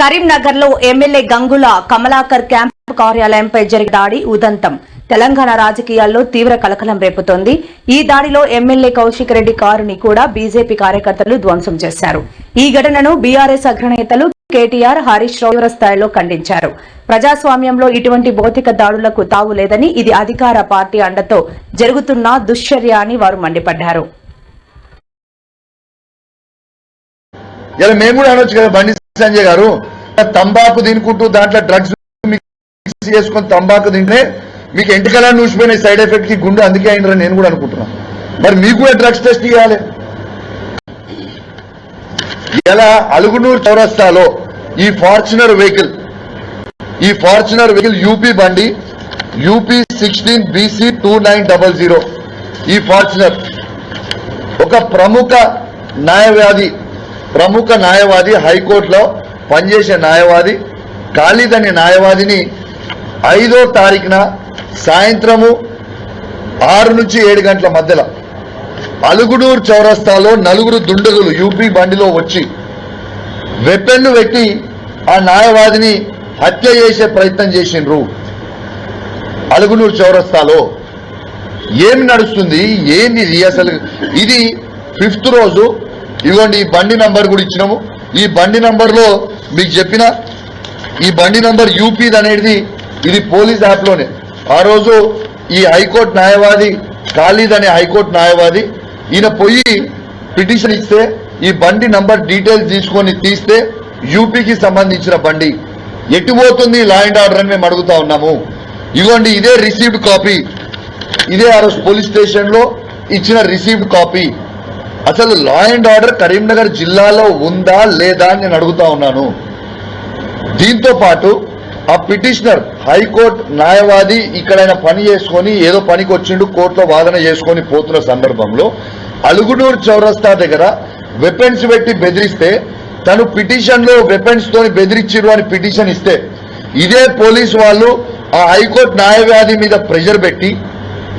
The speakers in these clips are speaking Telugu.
కరీంనగర్ లో ఎమ్మెల్యే గంగుల కమలాకర్ క్యాంపు కార్యాలయంపై జరిగిన దాడి ఉదంతం తెలంగాణ రాజకీయాల్లో తీవ్ర కలకలం రేపుతోంది. ఈ దాడిలో ఎమ్మెల్యే కౌశిక్ రెడ్డి కారుని కూడా బీజేపీ కార్యకర్తలు ధ్వంసం చేశారు. ఈ ఘటనను బీఆర్ఎస్ అగ్రనేతలు కేటీఆర్, హరీష్ రావు తీవ్ర స్థాయిలో ఖండించారు. ప్రజాస్వామ్యంలో ఇటువంటి భౌతిక దాడులకు తావు లేదని, ఇది అధికార పార్టీ అండతో జరుగుతున్న దుశ్చర్య అని వారు మండిపడ్డారు. సంజయ్ గారు తంబాకు తినుకుంటూ దాంట్లో డ్రగ్స్ మిక్స్ చేసుకుని తంబాకు తింటే మీకు ఎంటికలా నూసిపోయిన సైడ్ ఎఫెక్ట్ కి గుండె అందుకే అయినరని నేను కూడా అనుకుంటున్నాను. మరి మీకు కూడా డ్రగ్స్ టెస్ట్ చేయాలి. ఇలా అలుగునూరు చౌరస్తాలో ఈ ఫార్చునర్ వెహికల్ యూపీ బండి యూపీ 16 BC 2900 ఈ ఫార్చునర్ ఒక ప్రముఖ న్యాయవాది హైకోర్టులో పనిచేసే న్యాయవాది ఖాళీద్ అనే న్యాయవాదిని 5వ తారీఖున సాయంత్రము 6 నుంచి 7 గంటల మధ్యలో అలుగునూరు చౌరస్తాలో 4 దుండగులు యూపీ బండిలో వచ్చి వెపన్ను పెట్టి ఆ న్యాయవాదిని హత్య చేసే ప్రయత్నం చేసిండ్రు. అలుగునూరు చౌరస్తాలో ఏమి నడుస్తుంది, ఏంది అసలు? ఇది 5th రోజు. ఇదిగోండి, ఈ బండి నంబర్ కూడా ఇచ్చినాము. ఈ బండి నంబర్లో మీకు చెప్పిన ఈ బండి నంబర్ యూపీది అనేది ఇది పోలీస్ యాప్లోనే. ఆ రోజు ఈ హైకోర్టు న్యాయవాది ఖాళీద్ అనే హైకోర్టు న్యాయవాది ఈయన పోయి పిటిషన్ ఇస్తే ఈ బండి నంబర్ డీటెయిల్స్ తీసుకొని తీస్తే యూపీకి సంబంధించిన బండి ఎటు పోతుంది లా అండ్ ఆర్డర్ అని మేము అడుగుతా ఉన్నాము. ఇదిగోండి, ఇదే రిసీవ్డ్ కాపీ, ఇదే ఆ రోజు పోలీస్ స్టేషన్లో ఇచ్చిన రిసీవ్డ్ కాపీ. అసలు లా అండ్ ఆర్డర్ కరీంనగర్ జిల్లాలో ఉందా లేదా అని నేను అడుగుతా ఉన్నాను. దీంతో పాటు ఆ పిటిషనర్ హైకోర్టు న్యాయవాది ఇక్కడైనా పని చేసుకొని ఏదో పనికి వచ్చిండు, కోర్టులో వాదన చేసుకొని పోతున్న సందర్భంలో అలుగునూరు చౌరస్తా దగ్గర వెపన్స్ పెట్టి బెదిరిస్తే తను పిటిషన్ లో వెపన్స్ తోని బెదిరించిరు అని పిటిషన్ ఇస్తే ఇదే పోలీస్ వాళ్ళు ఆ హైకోర్టు న్యాయవాది మీద ప్రెషర్ పెట్టి,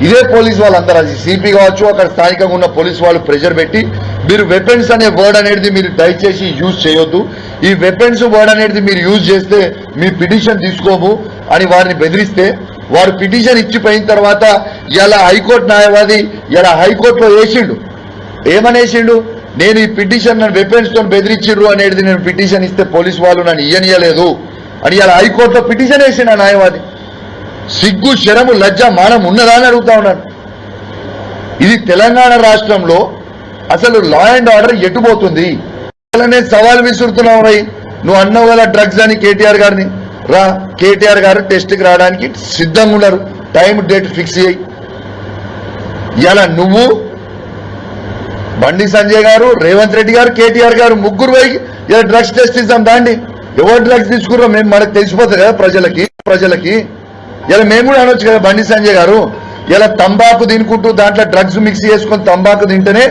ఇదే పోలీస్ వాళ్ళందరూ, అది సిపి కావచ్చు, అక్కడ స్థానికంగా ఉన్న పోలీస్ వాళ్ళు ప్రెషర్ పెట్టి మీరు వెపన్స్ అనే వర్డ్ అనేది మీరు దయచేసి యూజ్ చేయొద్దు, ఈ వెపన్స్ వర్డ్ అనేది మీరు యూజ్ చేస్తే మీ పిటిషన్ తీసుకోము అని వారిని బెదిరిస్తే వారు పిటిషన్ ఇచ్చిపోయిన తర్వాత ఇలా హైకోర్టు న్యాయవాది ఇలా హైకోర్టులో వేసిండు. ఏమనేసిండు? నేను ఈ పిటిషన్ నన్ను వెపన్స్ తో బెదిరించిండ్రు అనేది నేను పిటిషన్ ఇస్తే పోలీసు వాళ్ళు నన్ను ఇయ్యనియలేదు అని ఇలా హైకోర్టులో పిటిషన్ వేసిండు ఆ న్యాయవాది. సిగ్గు, శరము, లజ్జ, మానం ఉన్నదా అని అడుగుతా ఉన్నాను. ఇది తెలంగాణ రాష్ట్రంలో అసలు లా అండ్ ఆర్డర్ ఎటుపోతుంది? సవాల్ విసురుతున్నావు రై, నువ్వు అన్నావు కదా డ్రగ్స్ అని కేటీఆర్ గారిని. రా, కేటీఆర్ గారు టెస్ట్కి రావడానికి సిద్ధంగా ఉన్నారు, టైం డేట్ ఫిక్స్ చేయి. ఇలా నువ్వు, బండి సంజయ్ గారు, రేవంత్ రెడ్డి గారు, కేటీఆర్ గారు ముగ్గురు పోయి ఇలా డ్రగ్స్ టెస్ట్ ఇద్దాం దాండి. ఎవరు డ్రగ్స్ తీసుకున్నారో మేము మనకు తెలిసిపోతుంది కదా ప్రజలకి. ఇలా మేము కూడా అనొచ్చు కదా, బండి సంజయ్ గారు ఇలా తంబాకు తినుకుంటూ దాంట్లో డ్రగ్స్ మిక్స్ చేసుకొని తంబాకు తింటేనే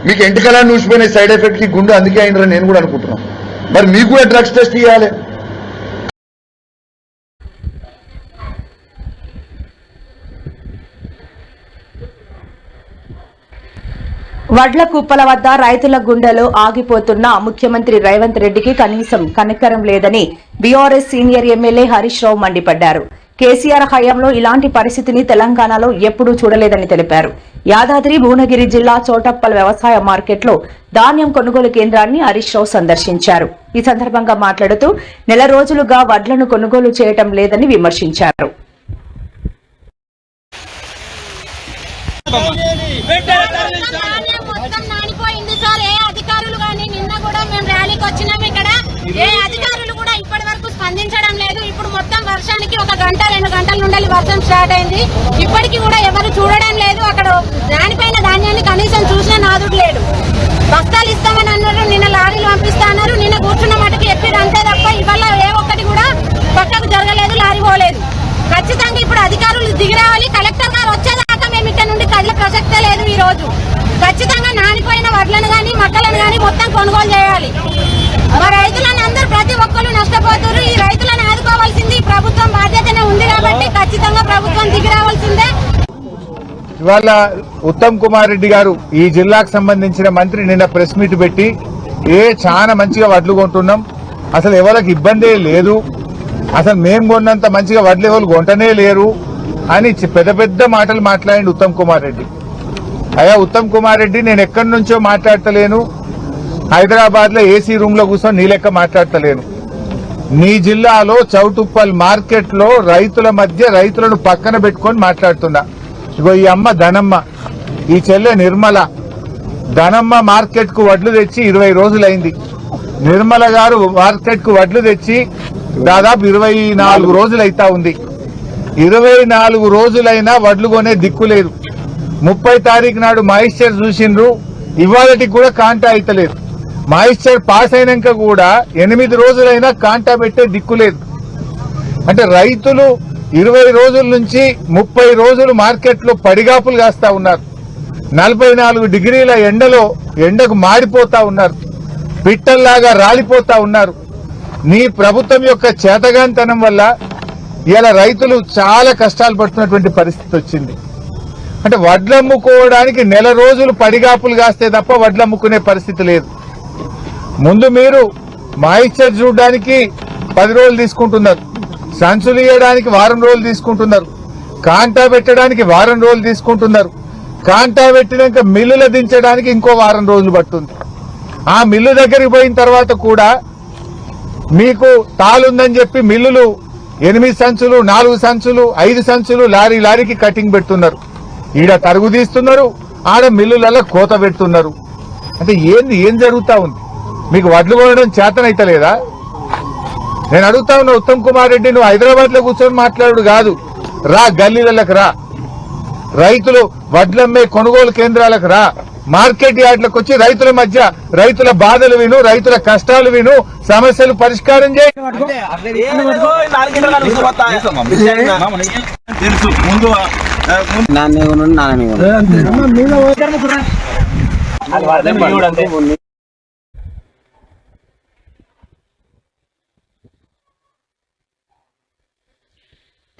మీకు ఎంటికలా నూసిపోయిన సైడ్ ఎఫెక్ట్ కి గుండె అందుకే అయినరని నేను కూడా అనుకుంటున్నాను. మరి మీకు కూడా డ్రగ్స్ టెస్ట్ ఇవ్వాలి. వడ్ల కుప్పల వద్ద రైతుల గుండెలో ఆగిపోతున్న ముఖ్యమంత్రి రేవంత్ రెడ్డికి కనీసం కనికరం లేదని BRS senior MLA Harish Rao మండిపడ్డారు. కేసీఆర్ హయాంలో ఇలాంటి పరిస్థితిని తెలంగాణలో ఎప్పుడూ చూడలేదని తెలిపారు. యాదాద్రి భువనగిరి జిల్లా చోటప్పల్ వ్యవసాయ మార్కెట్లో ధాన్యం కొనుగోలు కేంద్రాన్ని హరీష్ రావు సందర్శించారు. ఈ సందర్భంగా మాట్లాడుతూ నెల రోజులుగా వడ్లను కొనుగోలు చేయటం లేదని విమర్శించారు. స్పందించడం లేదు. ఇప్పుడు మొత్తం వర్షానికి 1 గంట 2 గంటల నుండి వర్షం స్టార్ట్ అయింది. ఇప్పటికీ కూడా ఎవరు చూడడం లేదు. అక్కడ దానిపైన ధాన్యాన్ని కనీసం చూసిన నాదుడు లేడు. బస్తాలు ఇస్తామని అన్నారు, నిన్న లారీలు పంపిస్తా అన్నారు, నిన్న కూర్చున్న మటుకు ఎప్పిరు అంతే తప్ప ఇవాళ ఏ ఒక్కటి కూడా పక్కకు జరగలేదు, లారీ పోలేదు. ఖచ్చితంగా ఇప్పుడు అధికారులు దిగి రావాలి. కలెక్టర్ గారు వచ్చేదాకా మేము ఇక్కడ నుండి కదిలే ప్రసక్తే లేదు. ఈ రోజు ఖచ్చితంగా నానిపోయిన వడ్లను కానీ మక్కలను కానీ మొత్తం కొనుగోలు చేయాలి. మా రైతులను అందరూ ప్రతి ఒక్కరు నష్టపోతారు. ఈ రైతులను ఆదుకోవాల్సింది ప్రభుత్వం బాధ్యతనే ఉంది కాబట్టి ఖచ్చితంగా ప్రభుత్వం దిగి రావాల్సిందే. ఇవాళ ఉత్తమ్ కుమార్ రెడ్డి గారు ఈ జిల్లాకు సంబంధించిన మంత్రి నిన్న ప్రెస్ మీట్ పెట్టి చాలా మంచిగా వడ్లు కొంటున్నాం, అసలు ఎవరికి ఇబ్బందే లేదు, అసలు మేము కొన్నంత మంచిగా వడ్లు ఎవరు కొంటనే లేరు అని పెద్ద పెద్ద మాటలు మాట్లాడిండు ఉత్తమ్ కుమార్ రెడ్డి. అయ్యా ఉత్తమ్ కుమార్ రెడ్డి, నేను ఎక్కడి నుంచో మాట్లాడతలేను, హైదరాబాద్ లో ఏసీ రూమ్ లో కూర్చొని నీ లెక్క మాట్లాడతలేను. నీ జిల్లాలో చౌటుప్పల్ మార్కెట్ లో రైతుల మధ్య రైతులను పక్కన పెట్టుకొని మాట్లాడుతున్నా. ఇగో ఈ అమ్మ ధనమ్మ, ఈ చెల్లె నిర్మల. ధనమ్మ మార్కెట్ కు వడ్లు తెచ్చి 20 రోజులైంది. నిర్మల గారు మార్కెట్ కు వడ్లు తెచ్చి దాదాపు 24 రోజులైతా ఉంది. 24 రోజులైనా వడ్లు కొనే దిక్కు లేదు. 30 తారీఖు నాడు మాయిశ్చర్ చూసిండ్రు, ఇవాళకి కూడా కాంటా అయితలేదు. మాయిశ్చర్ పాస్ అయినాక కూడా 8 రోజులైనా కాంటా పెట్టే దిక్కు లేదు. అంటే రైతులు 20 రోజుల నుంచి 30 రోజులు మార్కెట్ లో పడిగాపులు కాస్తా ఉన్నారు. 44 డిగ్రీల ఎండకు మాడిపోతా ఉన్నారు, పిట్టల్లాగా రాలిపోతా ఉన్నారు. నీ ప్రభుత్వం యొక్క చేతగాంతనం వల్ల ఇలా రైతులు చాలా కష్టాలు పడుతున్నటువంటి పరిస్థితి వచ్చింది. అంటే వడ్లమ్ముకోవడానికి నెల రోజులు పడిగాపులు కాస్తే తప్ప వడ్లమ్ముకునే పరిస్థితి లేదు. ముందు మీరు మాయిశ్చర్ చూడడానికి 10 రోజులు తీసుకుంటున్నారు, సంచులు ఇవ్వడానికి వారం రోజులు తీసుకుంటున్నారు, కాంటా పెట్టడానికి వారం రోజులు తీసుకుంటున్నారు. కాంటా పెట్టినాక మిల్లుల దించడానికి ఇంకో వారం రోజులు పడుతుంది. ఆ మిల్లు దగ్గరికి పోయిన తర్వాత కూడా మీకు తాలుందని చెప్పి మిల్లులు 8 సంచులు, 4 సంచులు, 5 సంచులు లారీకి కటింగ్ పెడుతున్నారు. ఈడ తరుగు తీస్తున్నారు, ఆడ మిల్లులలో కోత పెడుతున్నారు. అంటే ఏం జరుగుతా ఉంది? మీకు వడ్లు కొనడం చేతనైతలేదా? నేను అడుగుతా ఉన్నా ఉత్తమ్ కుమార్ రెడ్డి, నువ్వు హైదరాబాద్ లో కూర్చొని మాట్లాడు కాదు, రా గల్లీలకు రా, రైతులు వడ్లమ్మే కొనుగోలు కేంద్రాలకు రా, మార్కెట్ యార్డ్లకు వచ్చి రైతుల మధ్య రైతుల బాధలు విను, రైతుల కష్టాలు విను, సమస్యలు పరిష్కారం చేయి.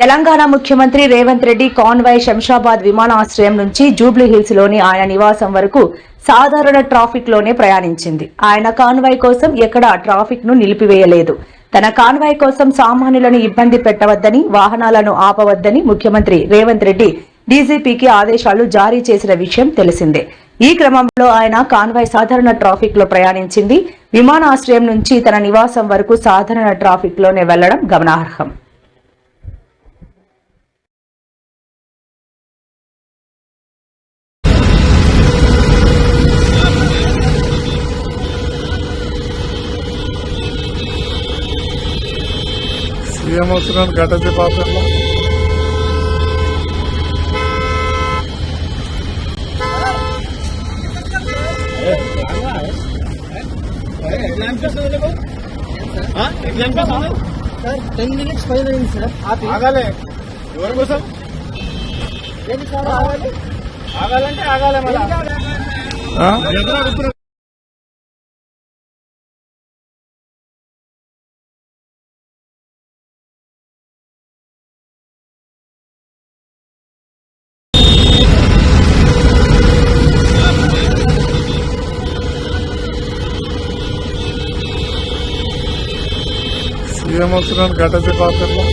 తెలంగాణ ముఖ్యమంత్రి రేవంత్ రెడ్డి కాన్వాయ్ శంషాబాద్ విమానాశ్రయం నుంచి జూబ్లీ హిల్స్ లోని ఆయన నివాసం వరకు సాధారణ ట్రాఫిక్ లోనే ప్రయాణించింది. ఆయన కాన్వాయ్ కోసం ఎక్కడా ట్రాఫిక్ ను నిలిపివేయలేదు. తన కాన్వాయ్ కోసం సామాన్యులను ఇబ్బంది పెట్టవద్దని, వాహనాలను ఆపవద్దని ముఖ్యమంత్రి రేవంత్ రెడ్డి డీజీపీకి ఆదేశాలు జారీ చేసిన విషయం తెలిసిందే. ఈ క్రమంలో ఆయన కాన్వాయ్ సాధారణ ట్రాఫిక్ లో ప్రయాణించింది. విమానాశ్రయం నుంచి తన నివాసం వరకు సాధారణ ట్రాఫిక్ లోనే వెళ్లడం గమనార్హం. సీఎం వస్తున్నాను గడ్డది పాత్రలో. సార్ 10 minutes పైన అయింది సార్. ఆగాలే ఎవరి కోసం? ఏంటి సార్ ఆగాలి? ఆగాలంటే ఆగాలే మళ్ళీ. సీఎం వస్తున్నాను గడ్డది పాత్రలో.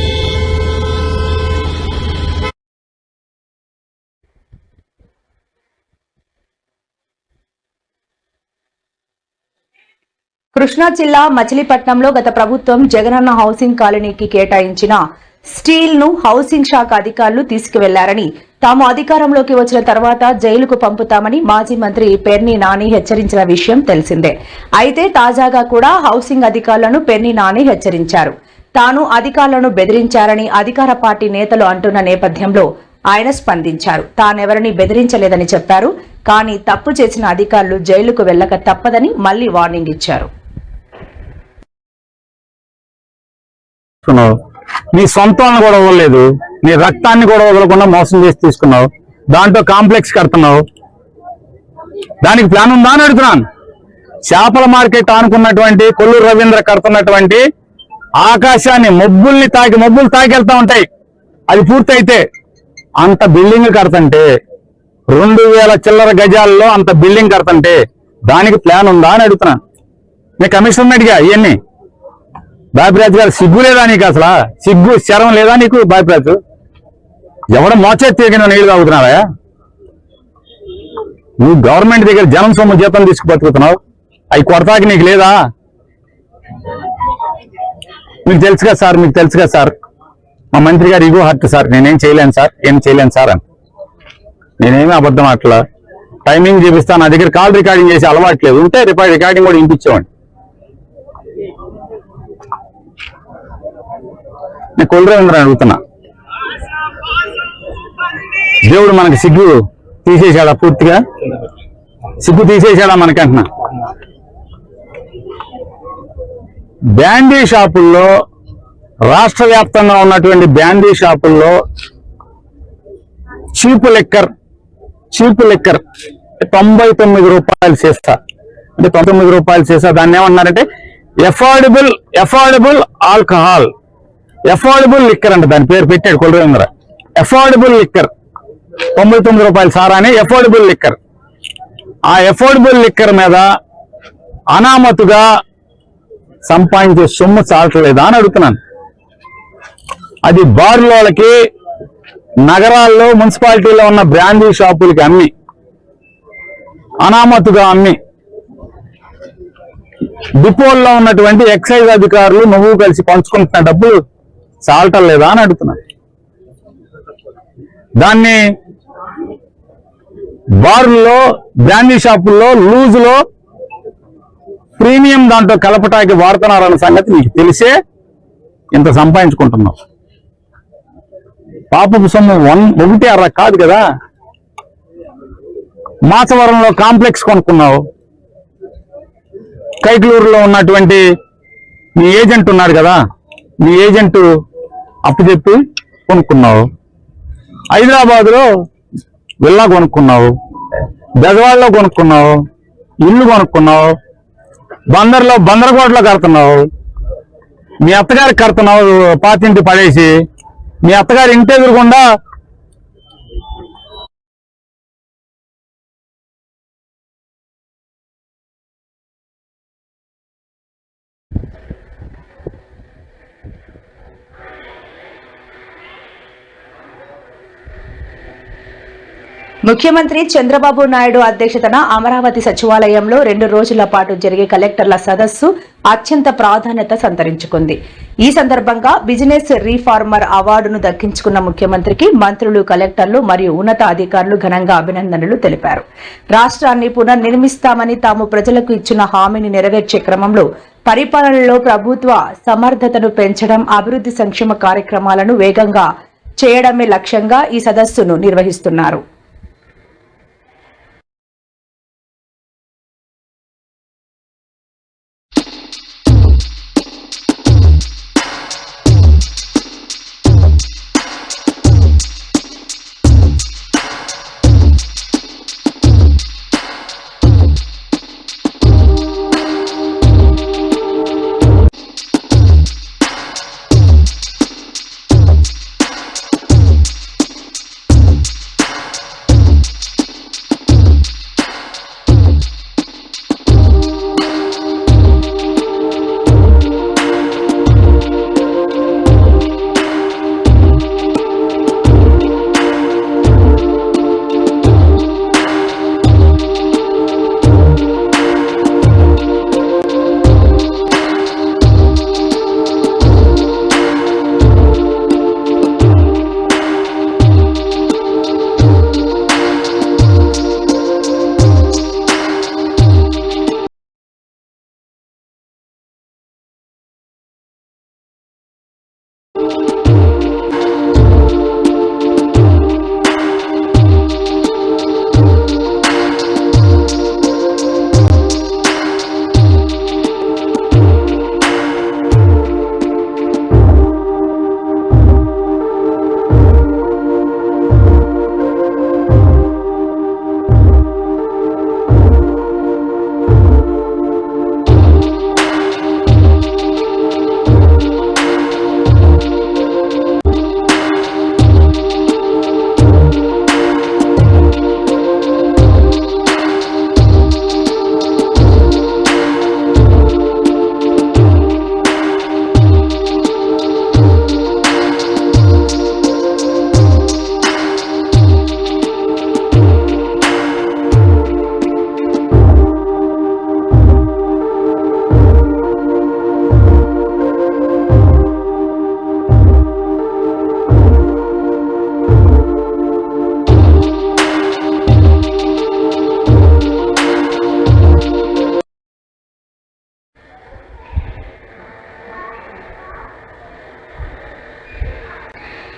కృష్ణా జిల్లా మచిలీపట్నంలో గత ప్రభుత్వం జగనన్న హౌసింగ్ కాలనీకి కేటాయించిన స్టీల్ ను హౌసింగ్ శాఖ అధికారులు తీసుకువెళ్లారని, తాము అధికారంలోకి వచ్చిన తర్వాత జైలుకు పంపుతామని మాజీ మంత్రి పెర్ని నాని హెచ్చరించిన విషయం తెలిసిందే. అయితే తాజాగా కూడా హౌసింగ్ అధికారులను పెర్ని నాని హెచ్చరించారు. తాను అధికారులను బెదిరించారని అధికార పార్టీ నేతలు అంటున్న నేపథ్యంలో ఆయన స్పందించారు. తానెవరిని బెదిరించలేదని చెప్పారు. కానీ తప్పు చేసిన అధికారులు జైలుకు వెళ్లక తప్పదని మళ్లీ వార్నింగ్ ఇచ్చారు. నీ సొంతాన్ని కూడా వదలలేదు, నీ రక్తాన్ని కూడా వదలకుండా మోసం చేసి తీసుకున్నావు. దాంట్లో కాంప్లెక్స్ కడుతున్నావు. దానికి ప్లాన్ ఉందా అని అడుగుతున్నాను. చేపల మార్కెట్ ఆనుకున్నటువంటి కొల్లూరు రవీంద్ర కడుతున్నటువంటి ఆకాశాన్ని మబ్బులు తాకెళ్తా ఉంటాయి. అది పూర్తయితే అంత బిల్డింగ్ కడుతుంటే 2000 చిల్లర గజాల్లో అంత బిల్డింగ్ కడుతుంటే దానికి ప్లాన్ ఉందా అని అడుగుతున్నాను. నేను కమిషనర్ అడిగా ఇవన్నీ బాపిరాజు గారు సిగ్గు లేదా నీకు? అసలు సిగ్గు శరం లేదా నీకు? బాపిరాజు ఎవడ మోచేతి తీగిన నీళ్లు తాగుతున్నావా? నువ్వు గవర్నమెంట్ దగ్గర జనం సొమ్ము జీతం తీసుకు బతుకుతున్నావు, అవి కొడతాకి నీకు లేదా? మీకు తెలుసుగా సార్, మీకు తెలుసుగా సార్, మా మంత్రి గారు ఇగో హర్ట్ సార్, నేనేం చేయలేను సార్, ఏం చేయలేను సార్ అని. నేనేమి అబద్ధం అట్లా టైమింగ్ చూపిస్తాను, నా దగ్గర కాల్ రికార్డింగ్ చేసి అలవాట్లేదు, ఉంటే రికార్డింగ్ కూడా వినిపించేవాడిని. నేను కొల్రేంద్ర అడుగుతున్నా, దేవుడు మనకి సిగ్గు తీసేశాడా? పూర్తిగా సిగ్గు తీసేశాడా మనకంటున్నా? బ్యాండీ షాపుల్లో, రాష్ట్ర వ్యాప్తంగా ఉన్నటువంటి బ్యాండీ షాపుల్లో చీపు లెక్కర్ 99 రూపాయలు చేస్తా, అంటే 99 రూపాయలు చేస్తా. దాన్ని ఏమన్నారంటే ఎఫోర్డబుల్ ఆల్కహాల్, ఎఫోర్డబుల్ లిక్కర్ అంటే దాని పేరు పెట్టాడు కొల్రేంద్ర. ఎఫోర్డబుల్ లిక్కర్ 99 రూపాయలు సారా అని ఎఫోర్డబుల్ లిక్కర్. ఆ ఎఫోర్డబుల్ లిక్కర్ మీద అనామతుగా సంపాదించే సొమ్ము చాలట్లేదా అని అడుగుతున్నాను. అది బార్లోలకి, నగరాల్లో మున్సిపాలిటీలో ఉన్న బ్రాండీ షాపులకి అమ్మి, అనామతుగా అమ్మి, డిపోల్లో ఉన్నటువంటి ఎక్సైజ్ అధికారులు నువ్వు కలిసి పంచుకుంటున్న డబ్బులు చాలటం లేదా అని అడుగుతున్నాను. దాన్ని బార్లో, బ్రాండీ షాపుల్లో లూజులో ప్రీమియం దాంట్లో కలపటానికి వాడుతున్నారన్న సంగతి నీకు తెలిసే ఇంత సంపాదించుకుంటున్నావు. పాపపు సొమ్ము 1.5 కాదు కదా. మాచవరంలో కాంప్లెక్స్ కొనుక్కున్నావు, కైట్లూరులో ఉన్నటువంటి నీ ఏజెంట్ ఉన్నాడు కదా, నీ ఏజెంట్ అప్పు చెప్పి కొనుక్కున్నావు. హైదరాబాద్లో విల్లా కొనుక్కున్నావు, బెజవాడలో కొనుక్కున్నావు, ఇల్లు కొనుక్కున్నావు, బందరకోటలో కడుతున్నావు, మీ అత్తగారికి కడుతున్నావు పాతింటి పడేసి. మీ అత్తగారి ఇంటి ఎదురుకుండా ముఖ్యమంత్రి చంద్రబాబు నాయుడు అధ్యక్షతన అమరావతి సచివాలయంలో 2 రోజుల పాటు జరిగే కలెక్టర్ల సదస్సు అత్యంత ప్రాధాన్యత సంతరించుకుంది. ఈ సందర్భంగా బిజినెస్ రీఫార్మర్ అవార్డును దక్కించుకున్న ముఖ్యమంత్రికి మంత్రులు, కలెక్టర్లు మరియు ఉన్నత అధికారులు ఘనంగా అభినందనలు తెలిపారు. రాష్ట్రాన్ని పునర్నిర్మిస్తామని తాము ప్రజలకు ఇచ్చిన హామీని నెరవేర్చే క్రమంలో పరిపాలనలో ప్రభుత్వ సమర్థతను పెంచడం, అభివృద్ధి సంక్షేమ కార్యక్రమాలను వేగంగా చేయడమే లక్ష్యంగా ఈ సదస్సును నిర్వహిస్తున్నారు.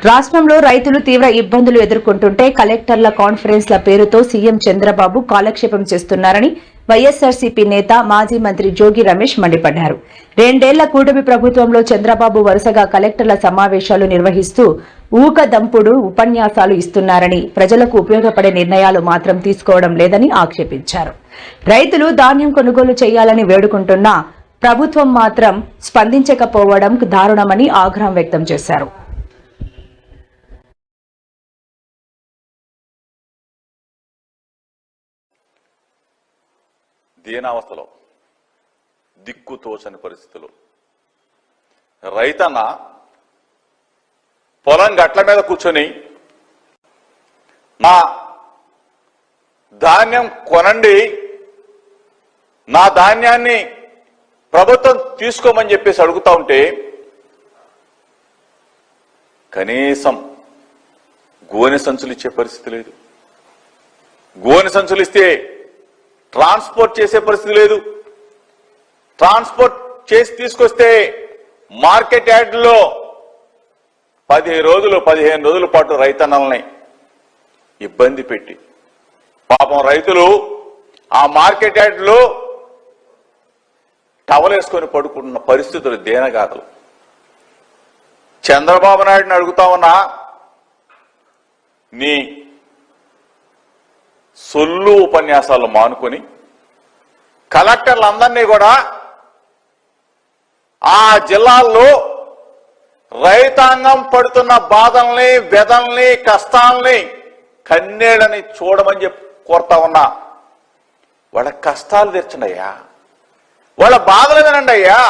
రాష్ట్రంలో రైతులు తీవ్ర ఇబ్బందులు ఎదుర్కొంటుంటే కలెక్టర్ల కాన్ఫరెన్స్ల పేరుతో సీఎం చంద్రబాబు కాలక్షేపం చేస్తున్నారని వైఎస్సార్సీపీ నేత మాజీ మంత్రి జోగి రమేష్ మండిపడ్డారు. 2 ఏళ్ల కూటమి ప్రభుత్వంలో చంద్రబాబు వరుసగా కలెక్టర్ల సమావేశాలు నిర్వహిస్తూ ఊకదంపుడు ఉపన్యాసాలు ఇస్తున్నారని, ప్రజలకు ఉపయోగపడే నిర్ణయాలు మాత్రం తీసుకోవడం లేదని ఆక్షేపించారు. రైతులు ధాన్యం కొనుగోలు చేయాలని వేడుకుంటున్నా ప్రభుత్వం మాత్రం స్పందించకపోవడం దారుణమని ఆగ్రహం వ్యక్తం చేశారు. దీనావస్థలో దిక్కు తోచని పరిస్థితులు రైతన్న పొలం గట్ల మీద కూర్చొని నా ధాన్యం కొనండి, నా ధాన్యాన్ని ప్రభుత్వం తీసుకోమని చెప్పేసి అడుగుతా ఉంటే కనీసం గోనె సంచులు ఇచ్చే పరిస్థితి లేదు. గోనె సంచులు ఇస్తే ట్రాన్స్పోర్ట్ చేసే పరిస్థితి లేదు. ట్రాన్స్పోర్ట్ చేసి తీసుకొస్తే మార్కెట్ యార్డులో 15 రోజుల పాటు రైతన్నల్ని ఇబ్బంది పెట్టి పాపం రైతులు ఆ మార్కెట్ యార్డులో టవలేసుకొని పడుకుంటున్న పరిస్థితులు దేనగాథలు. చంద్రబాబు నాయుడుని అడుగుతా ఉన్నా, నీ సొల్లు ఉపన్యాసాలు మానుకొని కలెక్టర్లందరినీ కూడా ఆ జిల్లాల్లో రైతాంగం పడుతున్న బాధల్ని, వ్యధల్ని, కష్టాలని, కన్నీళ్ళని చూడమని చెప్పి కోరుతా ఉన్నా. వాళ్ళ కష్టాలు తీర్చండి అయ్యా, వాళ్ళ బాధలు వినండి అయ్యా.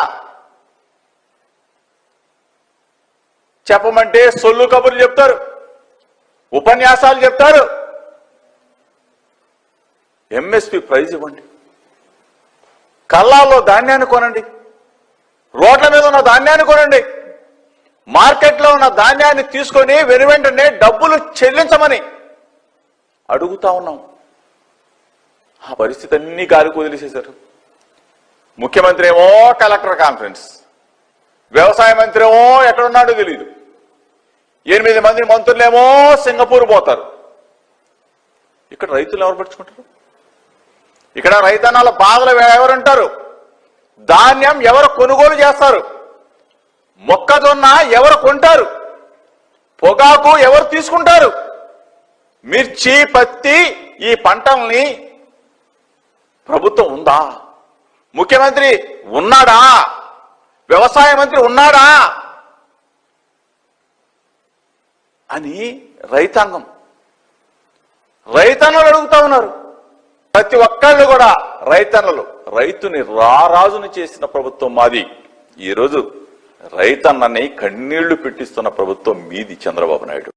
చెప్పమంటే సొల్లు కబుర్లు చెప్తారు, ఉపన్యాసాలు చెప్తారు. ఎంఎస్పి ప్రైజ్ ఇవ్వండి, కల్లాల్లో ధాన్యాన్ని కొనండి, రోడ్ల మీద ఉన్న ధాన్యాన్ని కొనండి, మార్కెట్లో ఉన్న ధాన్యాన్ని తీసుకొని వెనువెంటనే డబ్బులు చెల్లించమని అడుగుతా ఉన్నాం. ఆ పరిస్థితి అన్ని గాలికి వదిలేసేశారు. ముఖ్యమంత్రి ఏమో కలెక్టర్ కాన్ఫరెన్స్, వ్యవసాయ మంత్రి ఏమో ఎక్కడున్నాడో తెలియదు, 8 మంది మంత్రులేమో సింగపూర్ పోతారు. ఇక్కడ రైతులు ఎవరు పట్టించుకుంటారు? ఇక్కడ రైతన్నాల బాధలు ఎవరుంటారు? ధాన్యం ఎవరు కొనుగోలు చేస్తారు? మొక్కజొన్న ఎవరు కొంటారు? పొగాకు ఎవరు తీసుకుంటారు? మిర్చి, పత్తి ఈ పంటల్ని ప్రభుత్వం ఉందా? ముఖ్యమంత్రి ఉన్నాడా? వ్యవసాయ మంత్రి ఉన్నాడా అని రైతన్నలు అడుగుతా ఉన్నారు. ప్రతి ఒక్కళ్ళు కూడా రైతుని రారాజుని చేసిన ప్రభుత్వం మాది. ఈరోజు రైతన్నని కన్నీళ్లు పెట్టిస్తున్న ప్రభుత్వం మీది చంద్రబాబు నాయుడు.